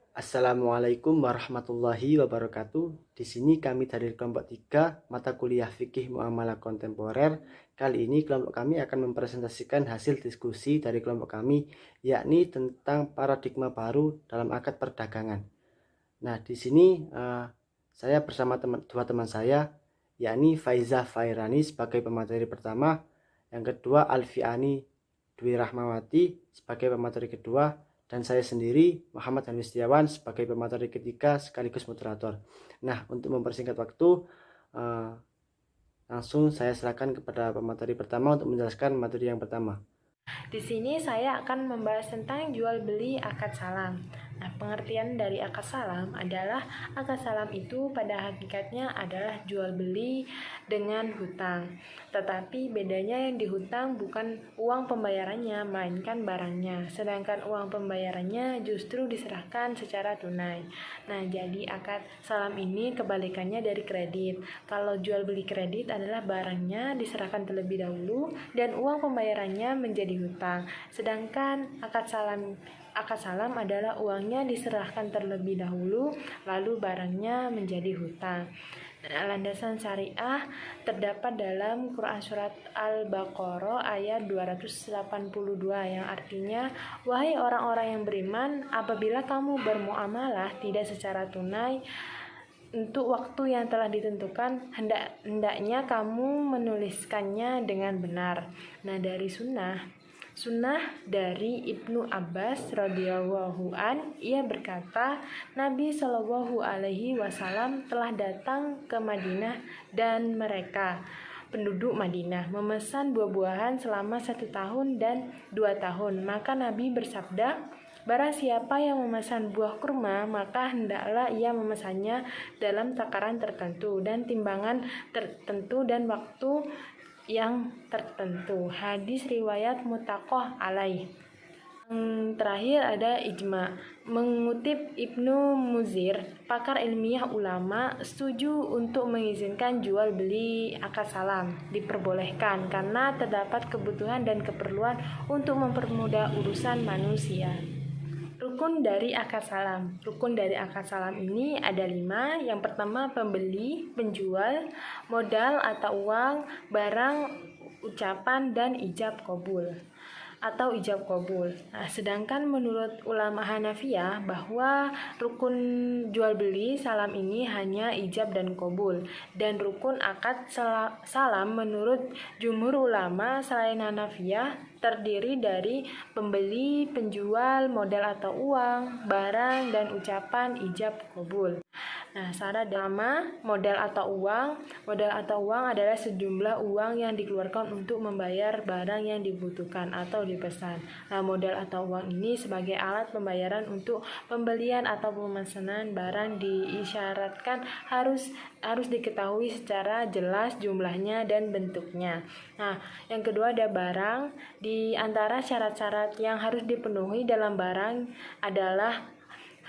Assalamualaikum warahmatullahi wabarakatuh. Di sini kami dari kelompok 3 mata kuliah Fikih Muamalah Kontemporer. Kali ini kelompok kami akan mempresentasikan hasil diskusi dari kelompok kami, yakni tentang paradigma baru dalam akad perdagangan. Nah, di sini saya bersama dua teman saya, yakni Faiza Fairani sebagai pemateri pertama, yang kedua Alfiani Dwi Rahmawati sebagai pemateri kedua, dan saya sendiri Muhammad Hanwi Setiawan sebagai pemateri ketiga sekaligus moderator. Nah, untuk mempersingkat waktu, langsung saya serahkan kepada pemateri pertama untuk menjelaskan materi yang pertama. Di sini saya akan membahas tentang jual beli akad salam. Nah, pengertian dari akad salam adalah akad salam itu pada hakikatnya adalah jual beli dengan hutang. Tetapi bedanya yang dihutang bukan uang pembayarannya, melainkan barangnya. Sedangkan uang pembayarannya justru diserahkan secara tunai. Nah, jadi akad salam ini kebalikannya dari kredit. Kalau jual beli kredit adalah barangnya diserahkan terlebih dahulu dan uang pembayarannya menjadi hutang. Sedangkan akad salam adalah uangnya diserahkan terlebih dahulu lalu barangnya menjadi hutang. Landasan syariah terdapat dalam Quran Surat Al-Baqarah ayat 282 yang artinya, wahai orang-orang yang beriman, apabila kamu bermuamalah tidak secara tunai untuk waktu yang telah ditentukan, hendaknya kamu menuliskannya dengan benar. Nah, dari Sunnah dari Ibnu Abbas radhiyallahu an, ia berkata, Nabi Shallallahu alaihi wasallam telah datang ke Madinah dan mereka penduduk Madinah memesan buah-buahan selama 1 tahun dan 2 tahun. Maka Nabi bersabda, barang siapa yang memesan buah kurma, maka hendaklah ia memesannya dalam takaran tertentu dan timbangan tertentu dan waktu yang tertentu. Hadis riwayat muttafaq alaih. Terakhir ada ijma. Mengutip Ibnu Muzir, pakar ilmiah ulama setuju untuk mengizinkan jual beli akad salam diperbolehkan karena terdapat kebutuhan dan keperluan untuk mempermudah urusan manusia. Rukun dari akad salam. Rukun dari akad salam ini ada 5. Yang pertama pembeli, penjual, modal atau uang, barang, ucapan, dan ijab kabul. Nah, sedangkan menurut ulama Hanafiyah bahwa rukun jual beli salam ini hanya ijab dan kabul, dan rukun akad salam menurut jumhur ulama selain Hanafiyah terdiri dari pembeli, penjual, modal atau uang, barang, dan ucapan ijab kabul. Nah, syarat pertama, modal atau uang. Modal atau uang adalah sejumlah uang yang dikeluarkan untuk membayar barang yang dibutuhkan atau dipesan. Nah, modal atau uang ini sebagai alat pembayaran untuk pembelian atau pemesanan barang diisyaratkan harus diketahui secara jelas jumlahnya dan bentuknya. Nah, yang kedua ada barang. Di antara syarat-syarat yang harus dipenuhi dalam barang adalah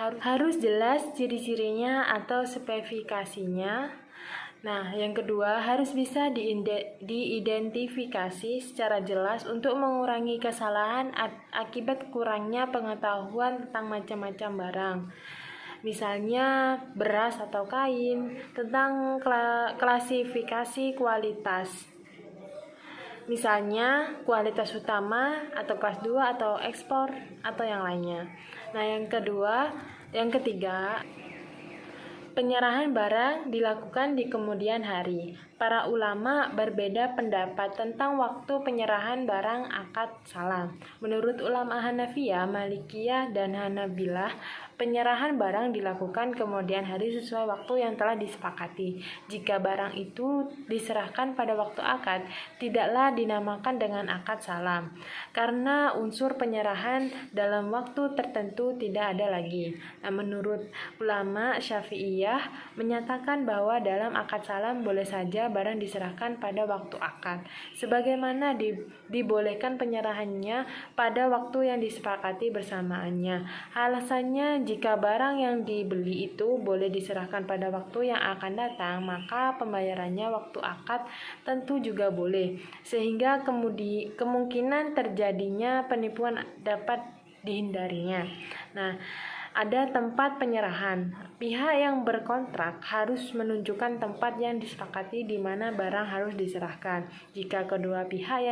harus jelas ciri-cirinya atau spesifikasinya. Nah, yang kedua harus bisa diidentifikasi secara jelas untuk mengurangi kesalahan akibat kurangnya pengetahuan tentang macam-macam barang. Misalnya beras atau kain, tentang klasifikasi kualitas. Misalnya kualitas utama atau kelas 2 atau ekspor atau yang lainnya. Nah, yang ketiga, penyerahan barang dilakukan di kemudian hari. Para ulama berbeda pendapat tentang waktu penyerahan barang akad salam. Menurut ulama Hanafiyah, Malikiyah, dan Hanabilah, penyerahan barang dilakukan kemudian hari sesuai waktu yang telah disepakati. Jika barang itu diserahkan pada waktu akad, tidaklah dinamakan dengan akad salam, karena unsur penyerahan dalam waktu tertentu tidak ada lagi. Nah, menurut ulama Syafi'iyah menyatakan bahwa dalam akad salam boleh saja barang diserahkan pada waktu akad, sebagaimana dibolehkan penyerahannya pada waktu yang disepakati bersamaannya. Alasannya, jika barang yang dibeli itu boleh diserahkan pada waktu yang akan datang, maka pembayarannya waktu akad tentu juga boleh, sehingga kemungkinan terjadinya penipuan dapat dihindarinya. Nah, ada tempat penyerahan. Pihak yang berkontrak harus menunjukkan tempat yang disepakati di mana barang harus diserahkan. Jika kedua pihak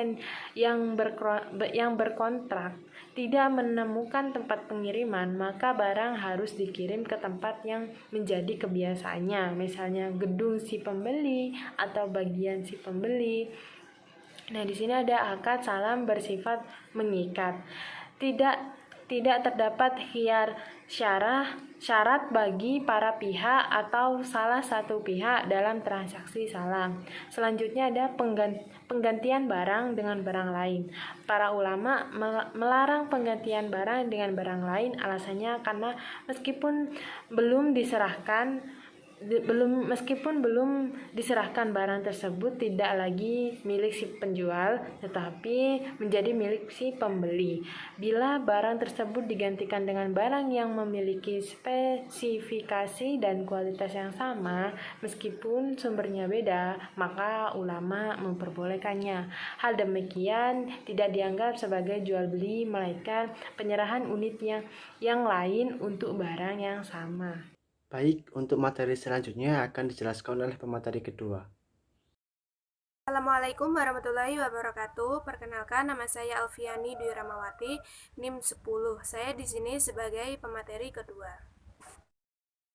yang berkontrak tidak menemukan tempat pengiriman, maka barang harus dikirim ke tempat yang menjadi kebiasaannya, misalnya gedung si pembeli atau bagian si pembeli. Nah, di sini ada akad salam bersifat mengikat. Tidak terdapat syarat bagi para pihak atau salah satu pihak dalam transaksi salam. Selanjutnya ada penggantian barang dengan barang lain. Para ulama melarang penggantian barang dengan barang lain, alasannya karena meskipun belum diserahkan barang tersebut tidak lagi milik si penjual tetapi menjadi milik si pembeli. Bila barang tersebut digantikan dengan barang yang memiliki spesifikasi dan kualitas yang sama meskipun sumbernya beda, maka ulama memperbolehkannya. Hal demikian tidak dianggap sebagai jual beli melainkan penyerahan unit yang lain untuk barang yang sama. Baik, untuk materi selanjutnya akan dijelaskan oleh pemateri kedua. Assalamualaikum warahmatullahi wabarakatuh. Perkenalkan, nama saya Alfiani Dwi Ramawati, NIM 10. Saya di sini sebagai pemateri kedua.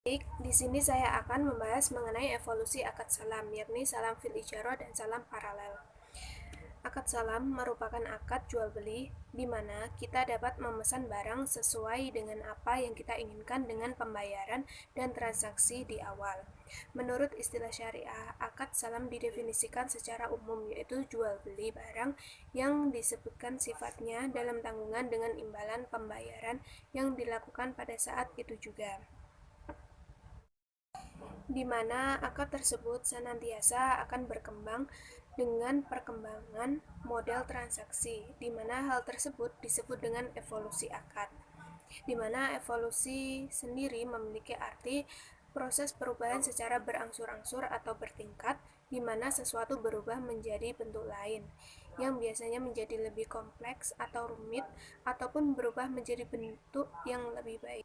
Baik, di sini saya akan membahas mengenai evolusi akad salam, yakni salam fil ijarah dan salam paralel. Akad salam merupakan akad jual beli di mana kita dapat memesan barang sesuai dengan apa yang kita inginkan dengan pembayaran dan transaksi di awal. Menurut istilah syariah, akad salam didefinisikan secara umum yaitu jual beli barang yang disebutkan sifatnya dalam tanggungan dengan imbalan pembayaran yang dilakukan pada saat itu juga, di mana akad tersebut senantiasa akan berkembang dengan perkembangan model transaksi, di mana hal tersebut disebut dengan evolusi akad, di mana evolusi sendiri memiliki arti proses perubahan secara berangsur-angsur atau bertingkat, di mana sesuatu berubah menjadi bentuk lain, yang biasanya menjadi lebih kompleks atau rumit, ataupun berubah menjadi bentuk yang lebih baik.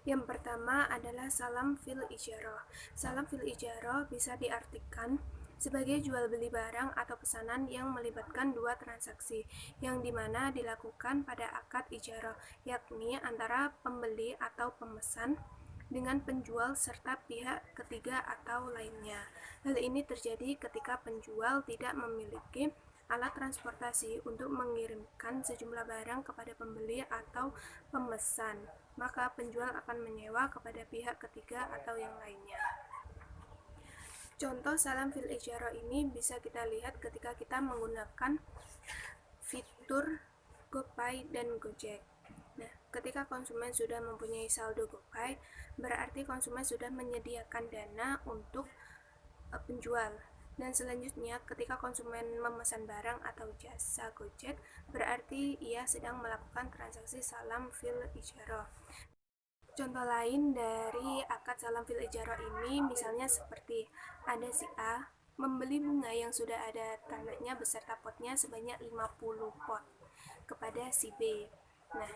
Yang pertama adalah salam fil ijarah. Salam fil ijarah bisa diartikan sebagai jual beli barang atau pesanan yang melibatkan dua transaksi, yang dimana dilakukan pada akad ijarah, yakni antara pembeli atau pemesan dengan penjual serta pihak ketiga atau lainnya. Hal ini terjadi ketika penjual tidak memiliki alat transportasi untuk mengirimkan sejumlah barang kepada pembeli atau pemesan, maka penjual akan menyewa kepada pihak ketiga atau yang lainnya. Contoh salam fil ijarah ini bisa kita lihat ketika kita menggunakan fitur GoPay dan Gojek. Nah, ketika konsumen sudah mempunyai saldo GoPay, berarti konsumen sudah menyediakan dana untuk penjual. Dan selanjutnya, ketika konsumen memesan barang atau jasa Gojek, berarti ia sedang melakukan transaksi salam fil ijarah. Contoh lain dari akad salam fil ijarah ini misalnya seperti ada si A membeli bunga yang sudah ada tandanya beserta potnya sebanyak 50 pot kepada si B. Nah,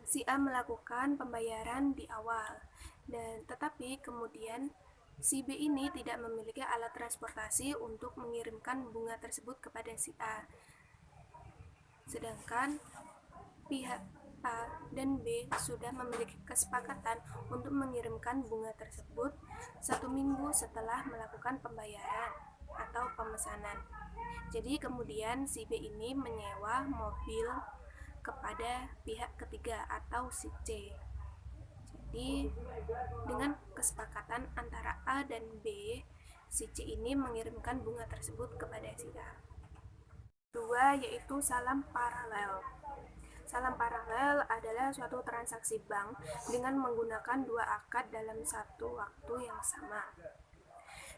si A melakukan pembayaran di awal, dan tetapi kemudian si B ini tidak memiliki alat transportasi untuk mengirimkan bunga tersebut kepada si A. Sedangkan pihak A dan B sudah memiliki kesepakatan untuk mengirimkan bunga tersebut 1 minggu setelah melakukan pembayaran atau pemesanan. Jadi kemudian si B ini menyewa mobil kepada pihak ketiga atau si C. Jadi dengan kesepakatan antara A dan B, si C ini mengirimkan bunga tersebut kepada si A. Kedua yaitu salam paralel. Salam paralel adalah suatu transaksi bank dengan menggunakan dua akad dalam satu waktu yang sama.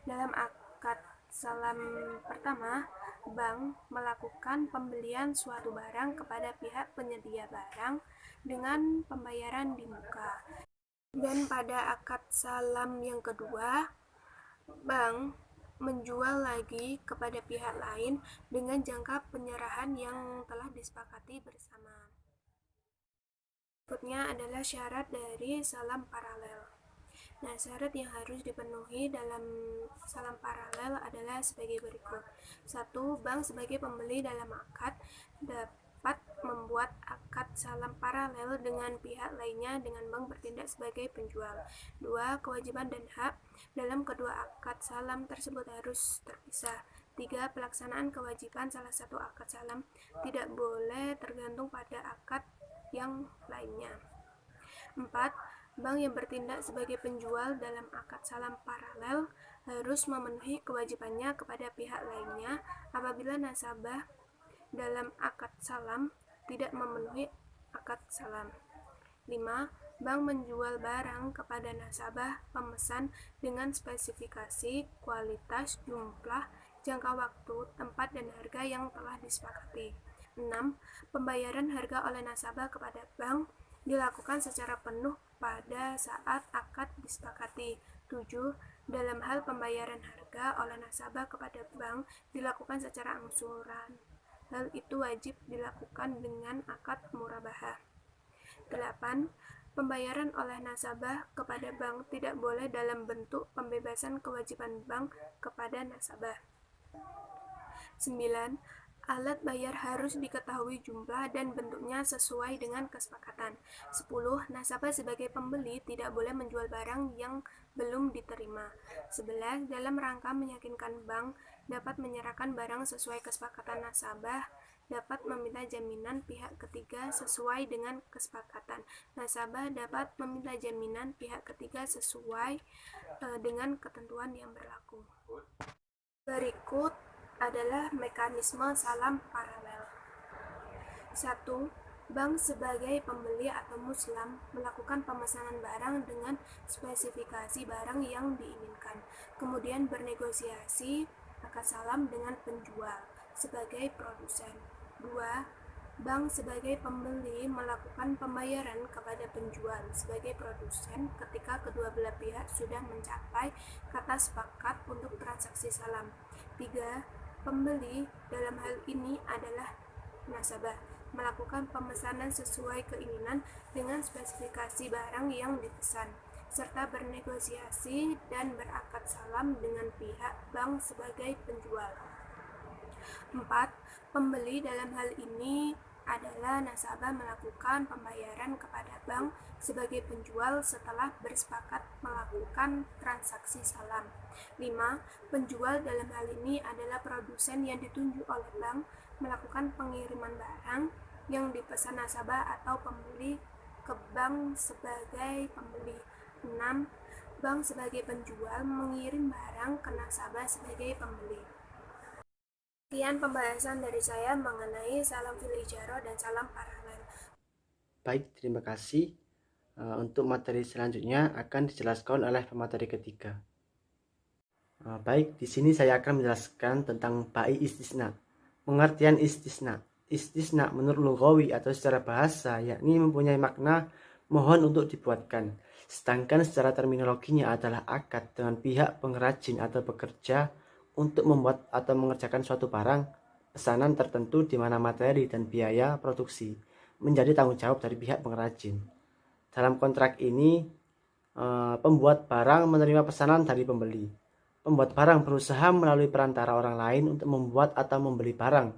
Dalam akad salam pertama, bank melakukan pembelian suatu barang kepada pihak penyedia barang dengan pembayaran di muka. Dan pada akad salam yang kedua, bank menjual lagi kepada pihak lain dengan jangka penyerahan yang telah disepakati bersama. Berikutnya adalah syarat dari salam paralel. Nah, syarat yang harus dipenuhi dalam salam paralel adalah sebagai berikut. 1. Bank sebagai pembeli dalam akad dapat membuat akad salam paralel dengan pihak lainnya dengan bank bertindak sebagai penjual. 2. Kewajiban dan hak dalam kedua akad salam tersebut harus terpisah. 3. Pelaksanaan kewajiban salah satu akad salam tidak boleh tergantung pada akad yang lainnya. 4. Bank yang bertindak sebagai penjual dalam akad salam paralel harus memenuhi kewajibannya kepada pihak lainnya apabila nasabah dalam akad salam tidak memenuhi akad salam. 5. Bank menjual barang kepada nasabah pemesan dengan spesifikasi, kualitas, jumlah, jangka waktu, tempat, dan harga yang telah disepakati. 6. Pembayaran harga oleh nasabah kepada bank dilakukan secara penuh pada saat akad disepakati. 7. Dalam hal pembayaran harga oleh nasabah kepada bank dilakukan secara angsuran. Hal itu wajib dilakukan dengan akad murabahah. 8. Pembayaran oleh nasabah kepada bank tidak boleh dalam bentuk pembebasan kewajiban bank kepada nasabah. 9. Alat bayar harus diketahui jumlah dan bentuknya sesuai dengan kesepakatan. 10. Nasabah sebagai pembeli tidak boleh menjual barang yang belum diterima. 11. Dalam rangka meyakinkan bank dapat menyerahkan barang sesuai kesepakatan nasabah, dapat meminta jaminan pihak ketiga sesuai dengan kesepakatan. Nasabah dapat meminta jaminan pihak ketiga sesuai dengan ketentuan yang berlaku. Berikut adalah mekanisme salam paralel. 1. Bank sebagai pembeli atau muslam melakukan pemesanan barang dengan spesifikasi barang yang diinginkan, kemudian bernegosiasi akad salam dengan penjual sebagai produsen. 2. Bank sebagai pembeli melakukan pembayaran kepada penjual sebagai produsen ketika kedua belah pihak sudah mencapai kata sepakat untuk transaksi salam. 3. Pembeli dalam hal ini adalah nasabah melakukan pemesanan sesuai keinginan dengan spesifikasi barang yang dipesan, serta bernegosiasi dan berakad salam dengan pihak bank sebagai penjual. 4. Pembeli dalam hal ini adalah nasabah melakukan pembayaran kepada bank sebagai penjual setelah bersepakat melakukan transaksi salam. 5. Penjual dalam hal ini adalah produsen yang ditunjuk oleh bank melakukan pengiriman barang yang dipesan nasabah atau pembeli ke bank sebagai pembeli. 6. Bank sebagai penjual mengirim barang ke nasabah sebagai pembeli. Sekian pembahasan dari saya mengenai salam fil ijarah dan salam paralel. Baik, terima kasih. Untuk materi selanjutnya akan dijelaskan oleh pemateri ketiga. Baik, di sini saya akan menjelaskan tentang bai istisna. Pengertian istisna. Istisna menurut lughawi atau secara bahasa yakni mempunyai makna mohon untuk dibuatkan. Sedangkan secara terminologinya adalah akad dengan pihak pengrajin atau pekerja untuk membuat atau mengerjakan suatu barang pesanan tertentu di mana materi dan biaya produksi menjadi tanggung jawab dari pihak pengrajin. Dalam kontrak ini, pembuat barang menerima pesanan dari pembeli. Pembuat barang berusaha melalui perantara orang lain untuk membuat atau membeli barang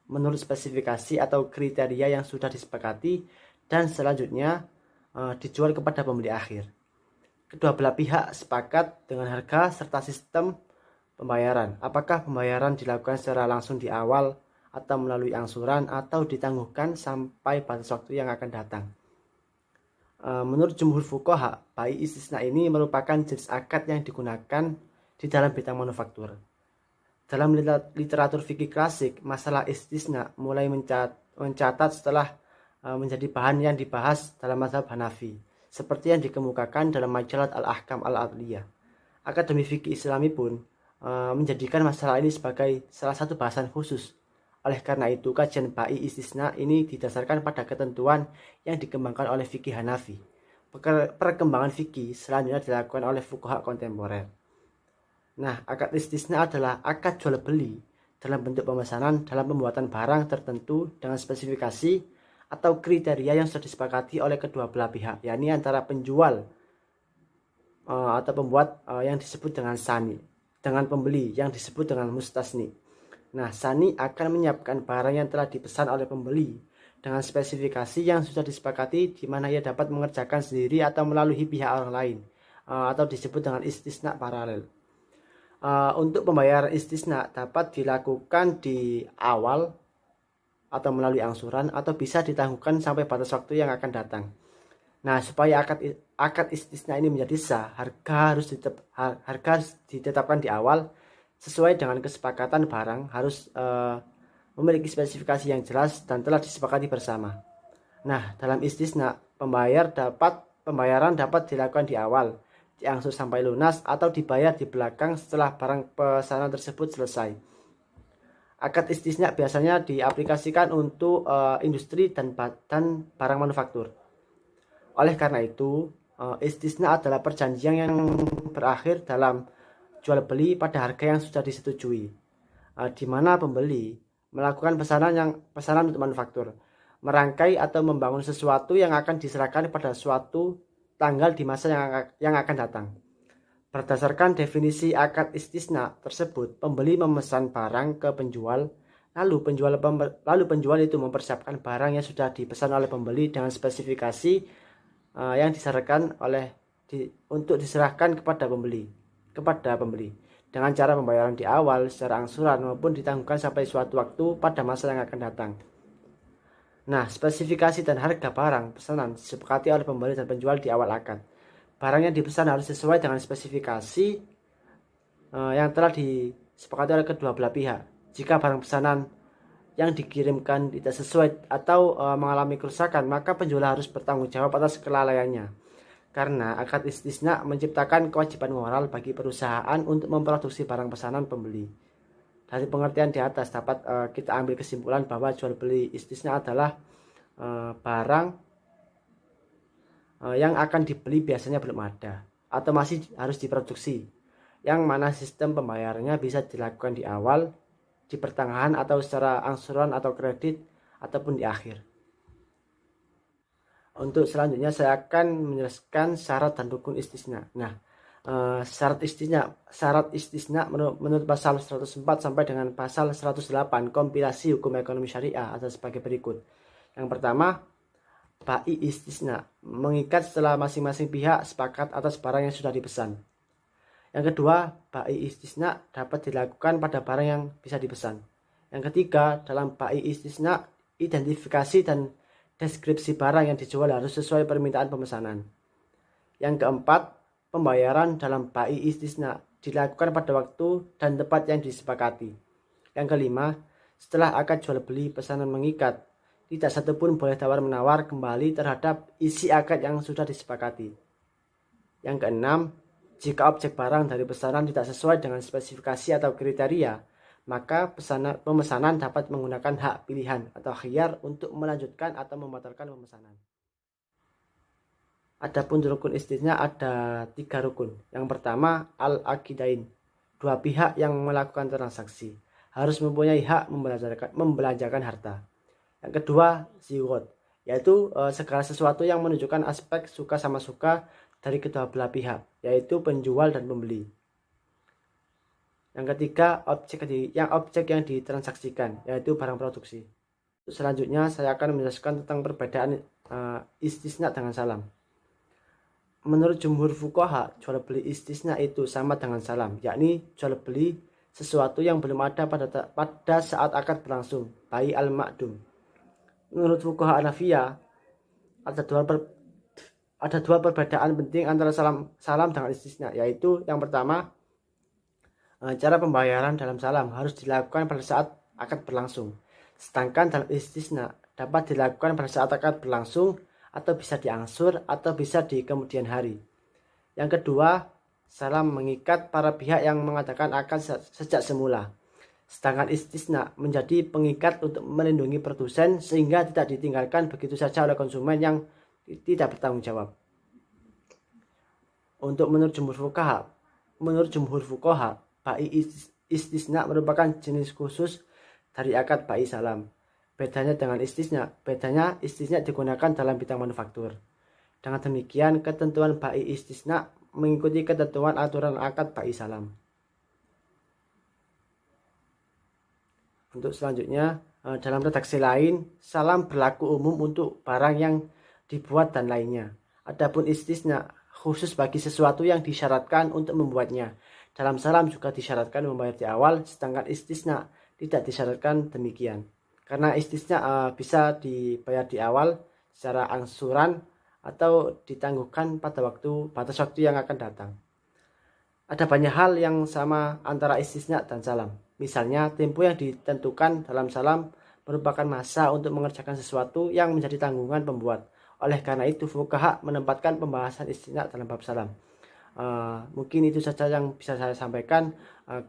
menurut spesifikasi atau kriteria yang sudah disepakati dan selanjutnya dijual kepada pembeli akhir. Kedua belah pihak sepakat dengan harga serta sistem pembayaran. Apakah pembayaran dilakukan secara langsung di awal atau melalui angsuran atau ditangguhkan sampai batas waktu yang akan datang. Menurut jumhur fuqaha, bai istisna ini merupakan jenis akad yang digunakan di dalam bidang manufaktur. Dalam literatur fikih klasik, masalah istisna mulai mencatat setelah menjadi bahan yang dibahas dalam mazhab Hanafi, seperti yang dikemukakan dalam majalah Al-Ahkam Al-Adliyah. Akademi fikih Islami pun menjadikan masalah ini sebagai salah satu bahasan khusus. Oleh karena itu, kajian bai istisna ini didasarkan pada ketentuan yang dikembangkan oleh fikih Hanafi. Perkembangan fikih selanjutnya dilakukan oleh fuqaha kontemporer. Nah, akad istisna adalah akad jual beli dalam bentuk pemesanan dalam pembuatan barang tertentu dengan spesifikasi atau kriteria yang sudah disepakati oleh kedua belah pihak, yakni antara penjual atau pembuat yang disebut dengan sani dengan pembeli yang disebut dengan mustasni. Nah, sani akan menyiapkan barang yang telah dipesan oleh pembeli dengan spesifikasi yang sudah disepakati, di mana ia dapat mengerjakan sendiri atau melalui pihak orang lain, atau disebut dengan istisna paralel. Untuk pembayaran istisna dapat dilakukan di awal atau melalui angsuran, atau bisa ditangguhkan sampai batas waktu yang akan datang. Nah, supaya akad istisna ini menjadi sah, harga harus ditetapkan di awal sesuai dengan kesepakatan. Barang harus memiliki spesifikasi yang jelas dan telah disepakati bersama. Nah, dalam istisna, pembayaran dapat dilakukan di awal, diangsur sampai lunas, atau dibayar di belakang setelah barang pesanan tersebut selesai. Akad istisna biasanya diaplikasikan untuk industri dan barang manufaktur. Oleh karena itu, istisna adalah perjanjian yang berakhir dalam jual beli pada harga yang sudah disetujui, di mana pembeli melakukan pesanan untuk manufaktur, merangkai atau membangun sesuatu yang akan diserahkan pada suatu tanggal di masa yang akan datang. Berdasarkan definisi akad istisna tersebut, pembeli memesan barang ke penjual, lalu penjual itu mempersiapkan barang yang sudah dipesan oleh pembeli dengan spesifikasi yang disarankan untuk diserahkan kepada pembeli dengan cara pembayaran di awal secara angsuran maupun ditangguhkan sampai suatu waktu pada masa yang akan datang. Nah, spesifikasi dan harga barang pesanan disepakati oleh pembeli dan penjual di awal akad. Barang yang dipesan harus sesuai dengan spesifikasi yang telah disepakati oleh kedua belah pihak. Jika barang pesanan yang dikirimkan tidak sesuai atau mengalami kerusakan, maka penjual harus bertanggung jawab atas kelalaiannya. Karena akad istisna menciptakan kewajiban moral bagi perusahaan untuk memproduksi barang pesanan pembeli. Dari pengertian di atas dapat kita ambil kesimpulan bahwa jual beli istisna adalah barang yang akan dibeli biasanya belum ada atau masih harus diproduksi, yang mana sistem pembayarannya bisa dilakukan di awal, di pertengahan, atau secara angsuran atau kredit, ataupun di akhir. Untuk selanjutnya saya akan menjelaskan syarat dan rukun istisna. Nah, syarat istisna menurut pasal 104 sampai dengan pasal 108 kompilasi hukum ekonomi syariah ada sebagai berikut. Yang pertama, bai istisna mengikat setelah masing-masing pihak sepakat atas barang yang sudah dipesan. Yang kedua, bai istisna dapat dilakukan pada barang yang bisa dipesan. Yang ketiga, dalam bai istisna, identifikasi dan deskripsi barang yang dijual harus sesuai permintaan pemesanan. Yang keempat, pembayaran dalam bai istisna dilakukan pada waktu dan tempat yang disepakati. Yang kelima, setelah akad jual beli pesanan mengikat, tidak satupun boleh tawar-menawar kembali terhadap isi akad yang sudah disepakati. Yang keenam, jika objek barang dari pesanan tidak sesuai dengan spesifikasi atau kriteria, maka pemesanan dapat menggunakan hak pilihan atau khiyar untuk melanjutkan atau membatalkan pemesanan. Adapun rukun istisna ada 3 rukun. Yang pertama, al-aqidain. Dua pihak yang melakukan transaksi harus mempunyai hak membelanjakan harta. Yang kedua, zigot, yaitu segala sesuatu yang menunjukkan aspek suka sama suka dari kedua belah pihak, yaitu penjual dan pembeli. Yang ketiga, objek yang ditransaksikan, yaitu barang produksi. Selanjutnya saya akan menjelaskan tentang perbedaan istisna dengan salam. Menurut jumhur fuqaha, jual beli istisna itu sama dengan salam, yakni jual beli sesuatu yang belum ada pada saat akad berlangsung, bai al-ma'dum. Menurut fuqaha Hanafiyah, ada dua perbedaan penting antara salam dengan istisna, yaitu yang pertama, cara pembayaran dalam salam harus dilakukan pada saat akad berlangsung, sedangkan dalam istisna dapat dilakukan pada saat akad berlangsung atau bisa diangsur atau bisa di kemudian hari. Yang kedua, salam mengikat para pihak yang mengadakan akad sejak semula, sedangkan istisna menjadi pengikat untuk melindungi produsen sehingga tidak ditinggalkan begitu saja oleh konsumen yang tidak bertanggung jawab. Untuk menurut jumhur fuqaha, bai istisna merupakan jenis khusus dari akad bai salam. Bedanya dengan istisna digunakan dalam bidang manufaktur. Dengan demikian, ketentuan bai istisna mengikuti ketentuan aturan akad bai salam. Untuk selanjutnya, dalam redaksi lain, salam berlaku umum untuk barang yang dibuat dan lainnya. Adapun istisna khusus bagi sesuatu yang disyaratkan untuk membuatnya. Dalam salam juga disyaratkan membayar di awal, sedangkan istisna tidak disyaratkan demikian. Karena istisna bisa dibayar di awal secara angsuran atau ditangguhkan pada batas waktu yang akan datang. Ada banyak hal yang sama antara istisna dan salam. Misalnya, tempo yang ditentukan dalam salam merupakan masa untuk mengerjakan sesuatu yang menjadi tanggungan pembuat. Oleh karena itu, fuqaha menempatkan pembahasan istisna dalam bab salam. Mungkin itu saja yang bisa saya sampaikan.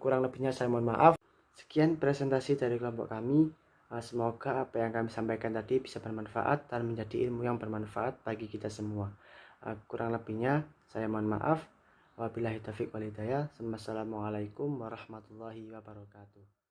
Kurang lebihnya saya mohon maaf. Sekian presentasi dari kelompok kami. Semoga apa yang kami sampaikan tadi bisa bermanfaat dan menjadi ilmu yang bermanfaat bagi kita semua. Kurang lebihnya saya mohon maaf. Wabillahi taufiq wal hidayah. Wassalamualaikum warahmatullahi wabarakatuh.